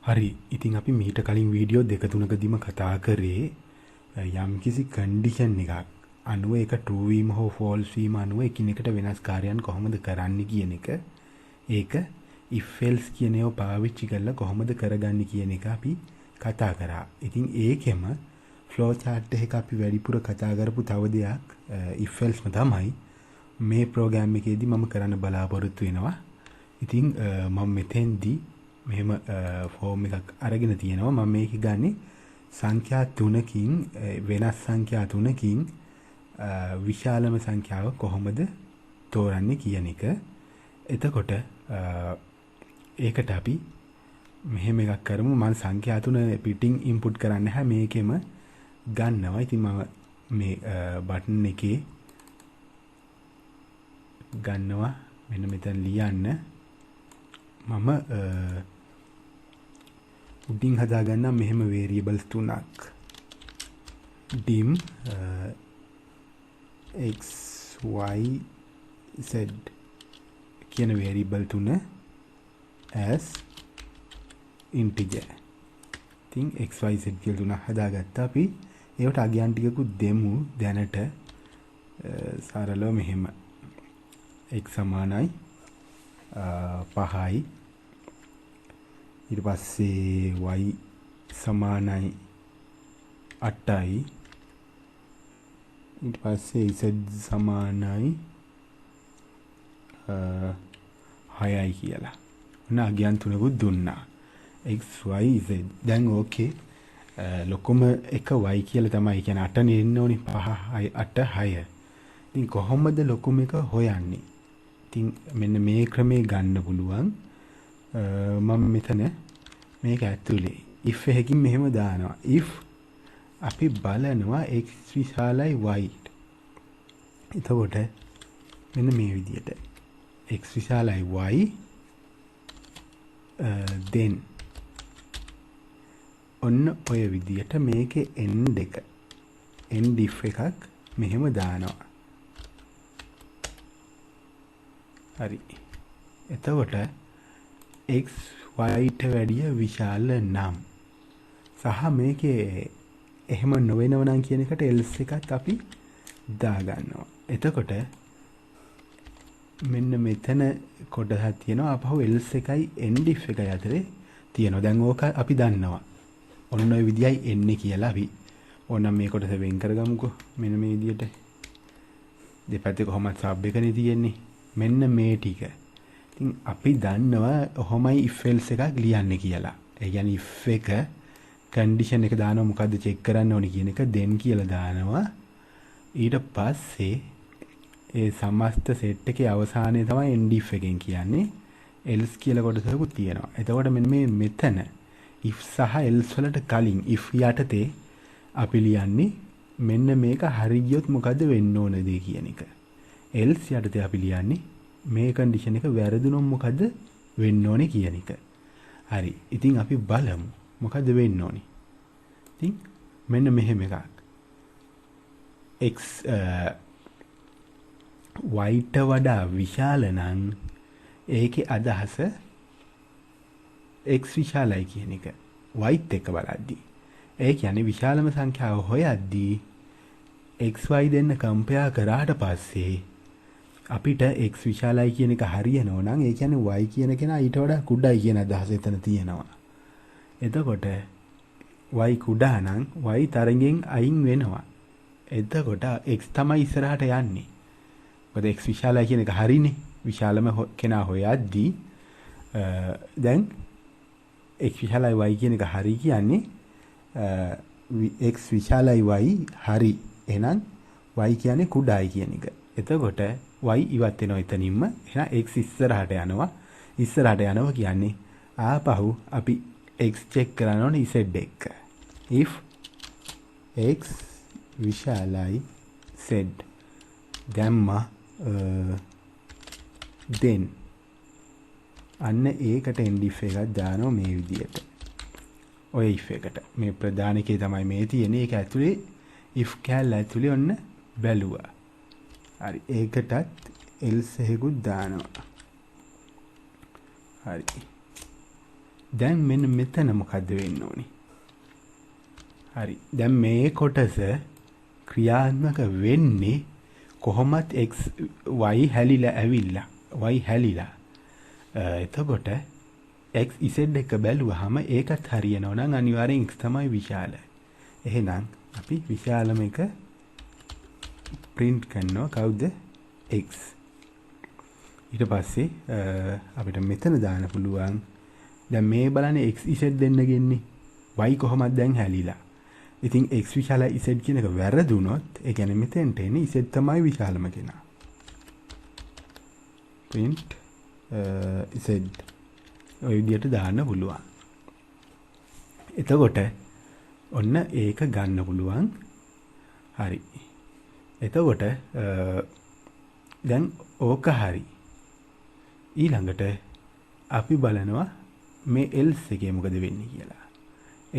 හරි. ඉතින් අපි මීට කලින් වීඩියෝ දෙක තුනකදීම කතා කරේ යම්කිසි කන්ඩිෂන් එකක් අනුව ඒක true වීම හෝ false වීම අනුව එකිනෙකට වෙනස් කාර්යයන් කොහොමද කරන්නේ කියන එක. ඒක if else කියන ඒවා පාවිච්චි කරලා කොහොමද කරගන්නේ කියන එක අපි කතා කරා. ඉතින් ඒකෙම flow chart එකක අපි වැඩිපුර කතා කරපු තව දෙයක් if else තමයි මේ ප්‍රෝග්‍රෑම් එකේදී මම කරන්න බලාපොරොත්තු වෙනවා. ඉතින් මම මෙතෙන්දී මෙහෙම ෆෝම් එකක් අරගෙන තියෙනවා. මම මේක ගන්නේ සංඛ්‍යා 3කින් වෙනස් සංඛ්‍යා 3කින් විශාලම සංඛ්‍යාව කොහොමද තෝරන්නේ කියන එක. එතකොට ඒකට අපි මෙහෙම එකක් කරමු. මම සංඛ්‍යා 3 පිටින් ඉන්පුට් කරන්නේ නැහැ, මේකෙම ගන්නවා. ඉතින් මම මේ බටන් එකේ ගන්නවා. මෙන්න මෙතන ලියන්න මම උඩින් හදාගන්නම් මෙහෙම variables තුනක්. dim x y z කියන variable තුන as integer. ඉතින් x y z කියලා තුන හදාගත්තා අපි. ඒකට අගයන් ටිකකුත් දෙමු දැනට. සරලව මෙහෙම x සමානයි 5යි. ඊට පස්සේ y සමානයි 8යි. ඊට පස්සේ z සමානයි 6යි කියලා. ඔන්න අගයන් තුනකුත් දුන්නා. x y z. දැන් ඕකේ ලොකුම එක y කියලා තමයි. කියන්නේ 8 නේ එන්න ඕනේ. 5 8 6. ඉතින් කොහොමද ලොකුම එක හොයන්නේ? ඉතින් මෙන්න මේ ක්‍රමේ ගන්න පුළුවන්. මම මෙතන මේක ඇතුලේ if එකකින් මෙහෙම දානවා. if අපි බලනවා x විශාලයි y. එතකොට මෙන්න මේ විදිහට x විශාලයි y then ඔන්න ඔය විදිහට මේකේ end එක end if එකක් මෙහෙම දානවා. හරි. එතකොට x y ට වැඩිය විශාල නම් සහ මේකේ එහෙම නොවෙනව නම් කියන එකට else එකත් අපි දාගන්නවා. එතකොට මෙන්න මෙතන කොටසක් තියෙනවා. අපහු else එකයි end if එකයි අතරේ තියෙනවා. දැන් ඕක අපි දන්නවා. ඔන්න ඔය විදියයි එන්නේ කියලා අපි ඕනම් මේ කොටස වෙන් කරගමුකෝ. මෙන්න මේ විදියට දෙපැත්තේ කොහොමද sub එකනේ තියෙන්නේ. මෙන්න මේ ටික. ඉතින් අපි දන්නවා ඔහොමයි if else එකක් ලියන්නේ කියලා. ඒ කියන්නේ if එක condition එක දානවා මොකද්ද check කරන්න ඕනේ කියන එක then කියලා දානවා. ඊට පස්සේ ඒ සමස්ත set එකේ අවසානයේ තමයි end if එකෙන් කියන්නේ. else කියලා කොටසකුත් තියෙනවා. එතකොට මෙන්න මේ මෙතන if සහ else වලට කලින් if යටතේ අපි ලියන්නේ මෙන්න මේක හරි ගියොත් මොකද්ද වෙන්න ඕනද කියන එක. else යටතේ අපි ලියන්නේ මේ කන්ඩිෂන් එක වැරදුනොත් මොකද්ද වෙන්න ඕනේ කියන එක. හරි. ඉතින් අපි බලමු මොකද්ද වෙන්න ඕනේ. ඉතින් මෙන්න මෙහෙම එකක්. x y ට වඩා විශාල නම් ඒකේ අදහස x විශාලයි කියන එක. y ත් එක්ක බලද්දී. ඒ කියන්නේ විශාලම සංඛ්‍යාව හොයද්දී x y දෙන්න කම්පෙයාර් කරාට පස්සේ අපිට x විශාලයි කියන එක හරියනවා නම් ඒ කියන්නේ y කියන කෙනා ඊට වඩා කුඩායි කියන අදහස එතන තියෙනවා. එතකොට y කුඩා නම් y තරගෙන් අයින් වෙනවා. එතකොට x තමයි ඉස්සරහට යන්නේ. මොකද x විශාලයි කියන එක හරිනේ. විශාලම කෙනා හොයද්දී දැන් x විශාලයි y කියන එක හරි කියන්නේ x විශාලයි y හරි. එහෙනම් y කියන්නේ කුඩායි කියන එක. එතකොට y ඉවත් වෙනවා එතනින්ම. එහෙනම් x ඉස්සරහට යනවා. ඉස්සරහට යනවා කියන්නේ ආපහු අපි x check කරන්න ඕනේ z එක. if x විශාලයි z දැම්මා then අන්න ඒකට end if එකක් දානවා මේ විදියට. ඔය if එකට මේ ප්‍රධාන එකේ තමයි මේ තියෙන්නේ. ඒක ඇතුලේ if කැල ඇතුලේ ඔන්න බැලුවා. හරි. ඒකටත් else එකකුත් දානවා. හරි. දැන් මෙන්න මෙතන මොකද්ද වෙන්න ඕනේ? හරි. දැන් මේ කොටස ක්‍රියාත්මක වෙන්නේ කොහොමත් x y හැලිලා ඇවිල්ලා y හැලිලා. එතකොට x z එක බැලුවාම ඒකත් හරියනවා නම් අනිවාර්යෙන් x තමයි විශාල. එහෙනම් අපි විශාලම එක print කරනවා කවුද? x. ඊට පස්සේ අපිට මෙතන දාන්න පුළුවන්. දැන් මේ බලන්න x z දෙන්න ගෙන්නේ. y කොහොමද දැන් හැලිලා. ඉතින් x විශාලයි z කියන එක වැරදුනොත් ඒ කියන්නේ මෙතෙන්ට එන්නේ z තමයි විශාලම කෙනා. print z ඔය විදිහට දාන්න පුළුවන්. එතකොට ඔන්න ඒක ගන්න පුළුවන්. හරි. එතකොට දැන් ඕක හරි. ඊළඟට අපි බලනවා මේ else එකේ මොකද වෙන්නේ කියලා.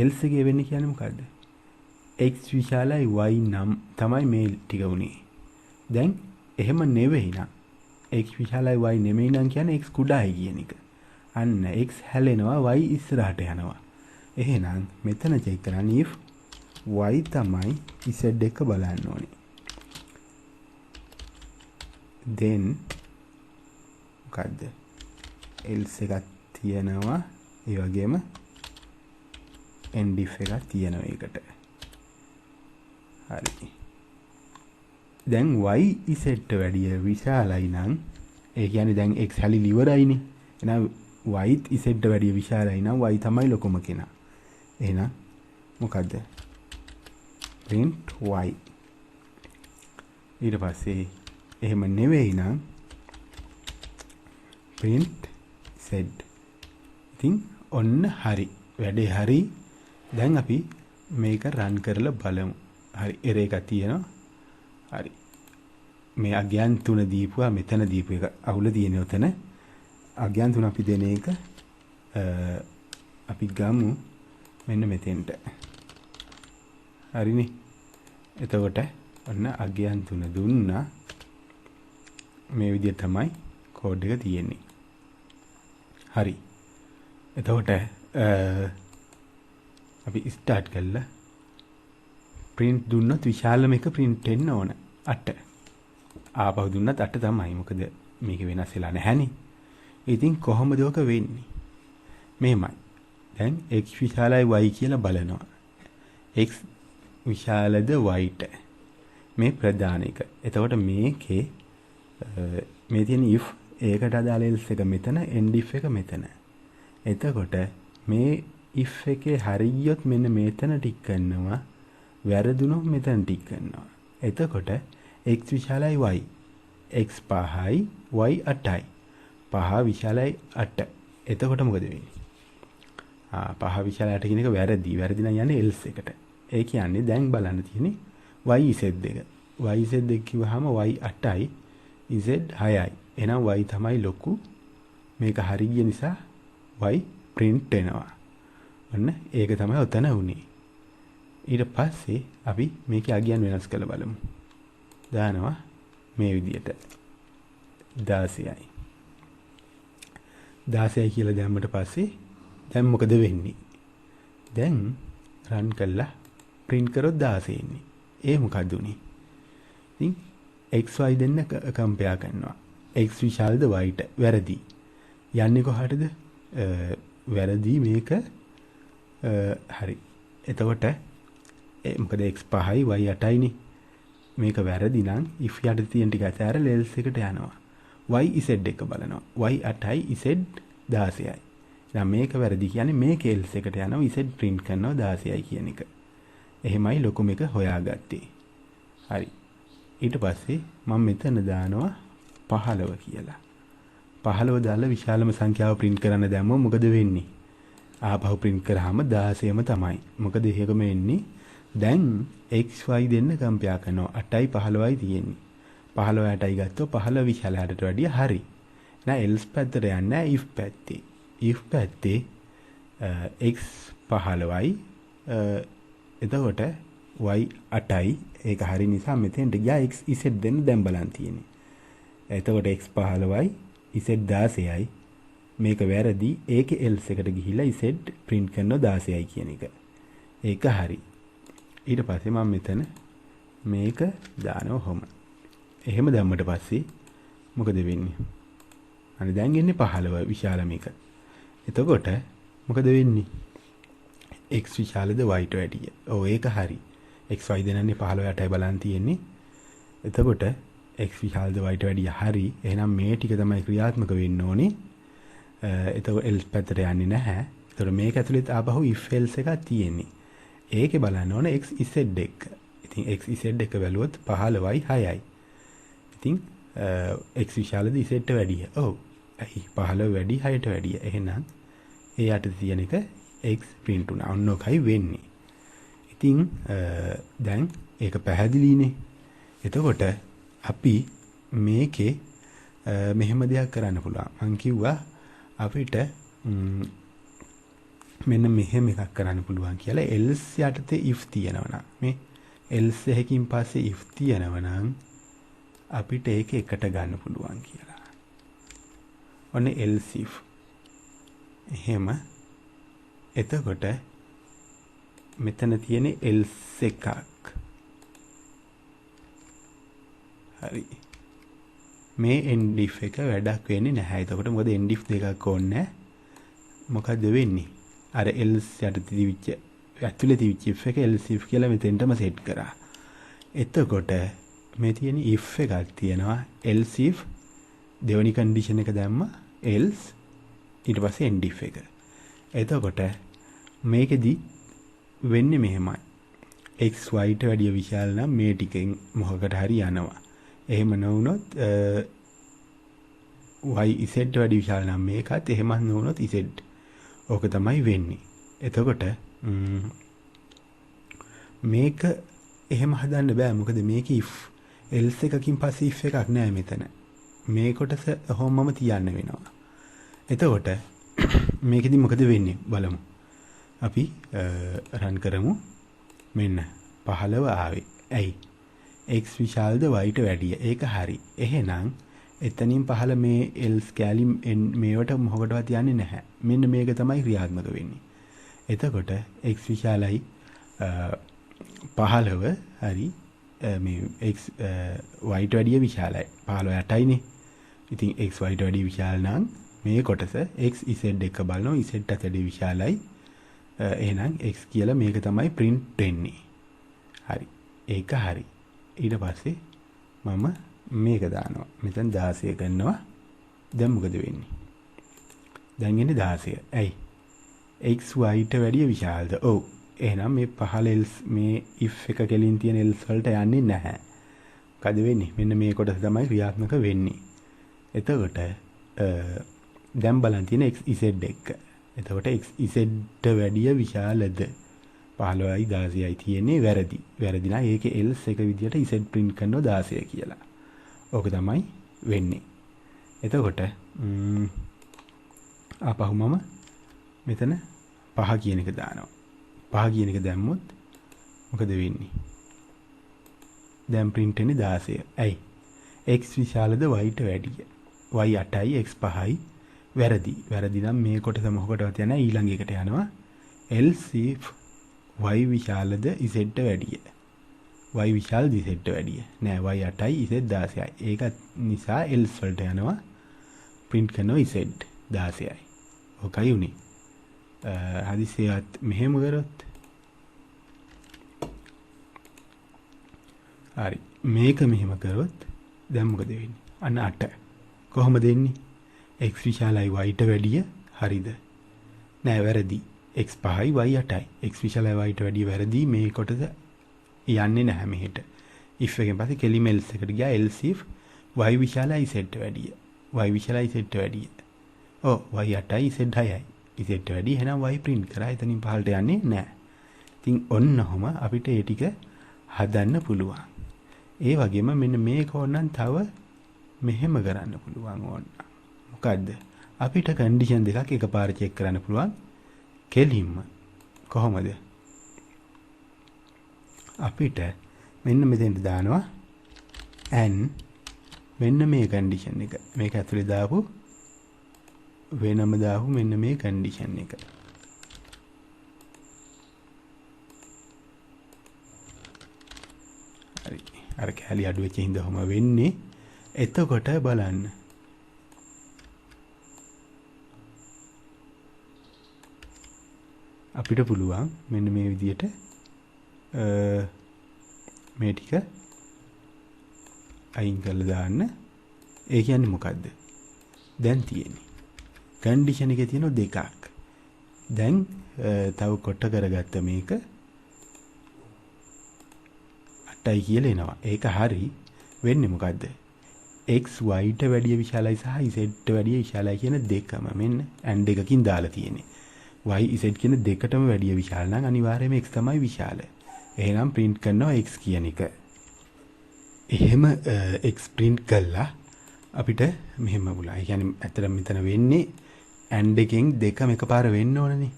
else එකේ වෙන්නේ කියන්නේ මොකද්ද? x විශාලයි y නම් තමයි මේ ටික උනේ. දැන් එහෙම නෙවෙයි නම් x විශාලයි y නෙමෙයි නම් කියන්නේ x කුඩායි කියන එක. අන්න x හැලෙනවා y ඉස්සරහට යනවා. එහෙනම් මෙතන චෙක් කරන්න if y තමයි z එක බලන්න ඕනේ. then මොකද්ද? else එකක් තියෙනවා. ඒ වගේම end if එකක් තියෙනවා ඒකට. හරි. දැන් y z වැඩිය විශාලයි නම් ඒ කියන්නේ දැන් x හැලිලි ඉවරයිනේ. එහෙනම් y z වැඩිය විශාලයි නම් y තමයි ලොකුම කෙනා. එහෙනම් මොකද්ද? print y. ඊට පස්සේ එහෙම නෙවෙයි නම් print z. ඉතින් ඔන්න හරි. වැඩේ හරි. දැන් අපි මේක run කරලා බලමු. හරි error එකක් තියෙනවා. හරි. මේ අගයන් 3 දීපුවා මෙතන දීපු එක අවුල තියෙන උතන. අගයන් 3 අපි දෙන එක අපි ගමු මෙන්න මෙතෙන්ට. හරිනේ. එතකොට ඔන්න අගයන් 3 දුන්නා. මේ විදිහට තමයි කෝඩ් එක තියෙන්නේ. හරි. එතකොට අපි ස්ටාර්ට් කළා. print දුන්නොත් විශාලම එක print වෙන්න ඕන 8. ආපහු දුන්නත් 8 තමයි. මොකද මේක වෙනස් වෙලා නැහැනේ. ඉතින් කොහොමද ඔක වෙන්නේ? මෙහෙමයි. දැන් x විශාලයි y කියලා බලනවා. x විශාලද y ට. මේ ප්‍රධාන එක. එතකොට මේකේ මේ තියෙන if ඒකට අදාළ else එක මෙතන end if එක මෙතන. එතකොට මේ if එකේ හරියොත් මෙන්න මෙතන ටික් කරනවා. වැරදුනොත් මෙතන ටික් කරනවා. එතකොට x විශාලයි y. x 5යි y 8යි. 5 විශාලයි 8. එතකොට මොකද වෙන්නේ? 5 විශාලයි 8 කියන එක වැරදි. වැරදි නම් යන්නේ else එකට. ඒ කියන්නේ දැන් බලන්න තියෙන්නේ y z එක. y z එක කිව්වහම y 8යි z 6යි. එහෙනම් y තමයි ලොකු. මේක හරි ගිය නිසා y print වෙනවා. ඔන්න ඒක තමයි උතන උනේ. ඊට පස්සේ අපි මේකේ අගයන් වෙනස් කරලා බලමු. දානවා මේ විදියට 16යි. 16යි කියලා දැම්මට පස්සේ දැන් මොකද වෙන්නේ? දැන් run කළා print කරොත් 16 එන්නේ. ඒ මොකද උනේ? ඉතින් xy දෙන්න කම්පෙයාර් කරනවා. x විශාලද y ට? වැරදි. යන්නේ කොහටද? වැරදි මේක හරි. එතකොට මොකද x 5යි y 8යිනේ. මේක වැරදි නම් if යට තියෙන ටික අතහැරලා else එකට යනවා. y z එක බලනවා. y 8යි z 16යි. දැන් මේක වැරදි කියන්නේ මේක else එකට යනවා z print කරනවා 16යි කියන එක. එහෙමයි ලොකු මේක හොයාගත්තේ. හරි. ඊට පස්සේ මම මෙතන දානවා 15 කියලා. 15 දාලා විශාලම සංඛ්‍යාව print කරන්න දැම්මොත් මොකද වෙන්නේ? ආපහු print කරාම 16ම තමයි. මොකද එහෙකම එන්නේ. දැන් xy දෙන්න කම්පෙයාර් කරනවා. 8යි 15යි තියෙන්නේ. 15 8යි ගත්තොත් 15 විශාල 8ට වැඩිය හරි. නෑ else පැත්තට යන්නේ if පැත්තේ. if පැත්තේ x 15යි එතකොට y 8යි ඒක හරි නිසා මෙතෙන්ට ගියා x z දෙන්න දැන් බලන් තියෙන්නේ. එතකොට x 15යි z 16යි මේක වැරදි. ඒකේ else එකට ගිහිලා z print කරනවා 16යි කියන එක. ඒක හරි. ඊට පස්සේ මම මෙතන මේක දානවා ඔහොම. එහෙම දැම්මට පස්සේ මොකද වෙන්නේ? අනේ දැන් එන්නේ 15 විශාල මේක. එතකොට මොකද වෙන්නේ? x විශාලද y ට වැඩිය. ඔව් ඒක හරි. x y දෙනන්නේ 15 8යි බලන් තියෙන්නේ. එතකොට x විශාලද y ට වැඩිය හරි. එහෙනම් මේ ටික තමයි ක්‍රියාත්මක වෙන්න ඕනේ. එතකොට else පැත්තට යන්නේ නැහැ. එතකොට මේක ඇතුළේ ආපහු if else එකක් තියෙන්නේ. ඒකේ බලන්න ඕනේ x z එක. ඉතින් x z එක බැලුවොත් 15යි 6යි. ඉතින් x විශාලද z ට වැඩිය. ඔව්. ඇයි 15 වැඩි 6ට වැඩිය. එහෙනම් ඒ යට තියෙන එක x print වුණා. ඔන්න ඔකයි වෙන්නේ. ඉතින් දැන් ඒක පැහැදිලිනේ. එතකොට අපි මේකේ මෙහෙම දෙයක් කරන්න පුළුවන්. මං කිව්වා අපිට මෙන්න මෙහෙම එකක් කරන්න පුළුවන් කියලා. else යටතේ if තියෙනවා නම් මේ else එකකින් පස්සේ if තියෙනවා නම් අපිට ඒක එකට ගන්න පුළුවන් කියලා. ඔන්න else if. එහෙම එතකොට මෙතන තියෙන else එකක්. හරි. මේ end if එක වැඩක් වෙන්නේ නැහැ. එතකොට මොකද end if දෙකක් ඕනේ. මොකද වෙන්නේ? අර else යට තිබිච්ච ඇතුලේ තිබිච්ච if එක else if කියලා මෙතෙන්ටම සෙට් කරා. එතකොට මේ තියෙන if එකක් තියෙනවා. else if දෙවෙනි කන්ඩිෂන් එක දැම්ම else ඊට පස්සේ end if එක. එතකොට මේකෙදි වෙන්නේ මෙහෙමයි. x y ට වැඩිය විශාල නම් මේ ටිකෙන් මොකකට හරි යනවා. එහෙම නොවුනොත් y z ට වැඩිය විශාල නම් මේකත් එහෙම නොවුනොත් z. ඕක තමයි වෙන්නේ. එතකොට මේක එහෙම හදන්න බෑ. මොකද මේක if else එකකින් පස්සේ if එකක් නෑ මෙතන. මේ කොටස ඔහොමම තියන්න වෙනවා. එතකොට මේකෙදි මොකද වෙන්නේ බලමු. අපි රන් කරමු. මෙන්න 15 ආවේ. ඇයි? x විශාලද y ට වැඩිය. ඒක හරි. එහෙනම් එතනින් පහළ මේ else කැලි මේවට මොකටවත් යන්නේ නැහැ. මෙන්න මේක තමයි ක්‍රියාත්මක වෙන්නේ. එතකොට x විශාලයි 15 හරි මේ x y ට වැඩිය විශාලයි. 15 8යිනේ. ඉතින් x y ට වැඩිය විශාල නම් මේ කොටස x z එක බලනවා z ට වැඩිය විශාලයි. එහෙනම් x කියලා මේක තමයි print වෙන්නේ. හරි. ඒක හරි. ඊට පස්සේ මම මේක දානවා. මෙතන 16 ගන්නවා. දැන් මොකද වෙන්නේ? දැන් එන්නේ 16. ඇයි? x y ට වැඩිය විශාලද? ඔව්. එහෙනම් මේ පහළ else මේ if එක කෙලින් තියෙන else වලට යන්නේ නැහැ. මොකද වෙන්නේ? මෙන්න මේ කොටස තමයි ක්‍රියාත්මක වෙන්නේ. එතකොට දැන් බලන්න තියෙන x z එක. එතකොට x z ට වැඩිය විශාලද? 15යි 16යි තියෙන්නේ වැරදි. වැරදි නම් ඒකේ else එක විදියට z print කරනවා 16 කියලා. ඕක තමයි වෙන්නේ. එතකොට ආපහු මම මෙතන 5 කියන එක දානවා. 5 කියන එක දැම්මොත් මොකද වෙන්නේ? දැන් print වෙන්නේ 16. ඇයි? x විශාලද y ට වැඩිය. y 8යි x 5යි වැරදි. වැරදි නම් මේ කොටස මොකටවත් යන්නේ ඊළඟ එකට යනවා. else if y විශාලද z ට වැඩිය. y විශාලද z ට වැඩිය. නෑ y 8යි z 16යි. ඒක නිසා else වලට යනවා. print කරනවා z 16යි. ඔකයි උනේ. හදිසියත් මෙහෙම කරොත් හරි. මේක මෙහෙම කරොත් දැන් මොකද වෙන්නේ? අන්න 8. කොහොමද එන්නේ? x විශාලයි y ට වැඩිය. හරිද? නෑ වැරදි. x 5යි y 8යි. x විශාලයි y ට වැඩිය වැරදි. මේ කොටස යන්නේ නැහැ මෙහෙට. if එකෙන් පස්සේ කෙලිම else එකට ගියා. else if y විශාලයි z ට වැඩිය. y විශාලයි z ට වැඩිය. ඔව් y 8යි z 6යි. z ට වැඩිය. එහෙනම් y print කරා. එතනින් පහළට යන්නේ නැහැ. ඉතින් ඔන්නකොම අපිට ඒ ටික හදන්න පුළුවන්. ඒ වගේම මෙන්න මේක ඕනනම් තව මෙහෙම කරන්න පුළුවන් ඕන. මොකද්ද? අපිට කන්ඩිෂන් දෙකක් එකපාර චෙක් කරන්න පුළුවන්. කෙලින්ම කොහොමද? අපිට මෙන්න මෙතෙන්ට දානවා n මෙන්න මේ කන්ඩිෂන් එක. මේක ඇතුලේ දාපු වෙනම දාපු මෙන්න මේ කන්ඩිෂන් එක. හරි. අර කැලි අඩු වෙච්ච හින්දා ඔහම වෙන්නේ. එතකොට බලන්න. අපිට පුළුවන් මෙන්න මේ විදියට මේ ටික අයින් කරලා දාන්න. ඒ කියන්නේ මොකද්ද? දැන් තියෙන්නේ කන්ඩිෂන් එකේ තියෙන දෙකක්. දැන් තව කොට කරගත්ත මේක 8යි කියලා එනවා. ඒක හරි. වෙන්නේ මොකද්ද? x y ට වැඩිය විශාලයි සහ z ට වැඩිය විශාලයි කියන දෙකම මෙන්න and එකකින් දාලා තියෙන්නේ. y z කියන දෙකටම වැඩිය විශාල නම් අනිවාර්යයෙන්ම x තමයි විශාල. එහෙනම් print කරනවා x කියන එක. එහෙම x print කළා අපිට මෙහෙම බුලා. ඒ කියන්නේ ඇත්තටම මෙතන වෙන්නේ and එකෙන් දෙකම එකපාර වෙන්න ඕනනේ.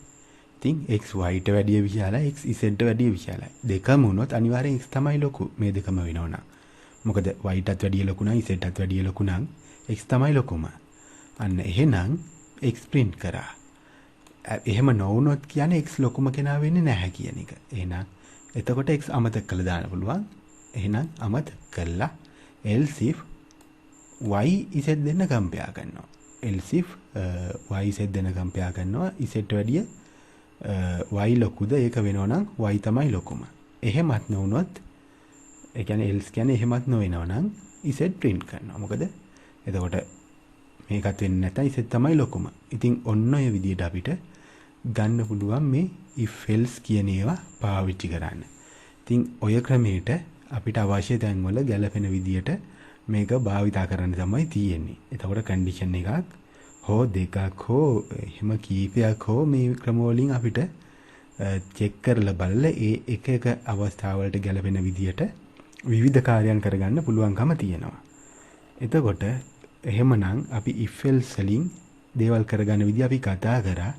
ඉතින් x y ට වැඩිය විශාලයි x z ට වැඩිය විශාලයි. දෙකම වුණොත් අනිවාර්යෙන් x තමයි ලොකු. මේ දෙකම වෙනවනම්. මොකද y ටත් වැඩිය ලොකු නම් z ටත් වැඩිය ලොකු නම් x තමයි ලොකුම. අන්න එහෙනම් x print කරා. එහෙම නොවුනොත් කියන්නේ x ලොකුම කෙනා වෙන්නේ නැහැ කියන එක. එහෙනම් එතකොට x අමතක කරලා දාන්න පුළුවන්. එහෙනම් අමතක කළා else if y z දෙන්න කම්පෙයා කරනවා. else if y z දෙන්න කම්පෙයා කරනවා z ට වැඩිය y ලොකුද ඒක වෙනවනම් y තමයි ලොකුම. එහෙමත් නොවුනොත් ඒ කියන්නේ else කියන්නේ එහෙමත් නොවෙනවා නම් z print කරනවා. මොකද එතකොට මේකත් වෙන්නේ නැත්නම් z තමයි ලොකුම. ඉතින් ඔන්න ඔය විදිහට අපිට ගන්න පුළුවන් මේ if else කියන ඒවා පාවිච්චි කරන්න. ඉතින් ඔය ක්‍රමයට අපිට අවශ්‍ය තැන්වල ගැළපෙන විදිහට මේක භාවිතා කරන්න තමයි තියෙන්නේ. එතකොට කන්ඩිෂන් එකක් හෝ දෙකක් හෝ එහෙම කීපයක් හෝ මේ ක්‍රම වලින් අපිට චෙක් කරලා බලලා ඒ එක එක අවස්ථාවලට ගැළපෙන විදිහට විවිධ කාර්යයන් කරගන්න පුළුවන්කම තියෙනවා. එතකොට එහෙමනම් අපි if else වලින් දේවල් කරගන්න විදිහ අපි කතා කරා.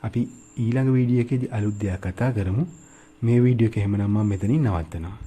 අපි ඊළඟ වීඩියෝ එකේදී අලුත් දෙයක් කතා කරමු. මේ වීඩියෝ එක එහෙමනම් මම මෙතනින් නවත්තනවා.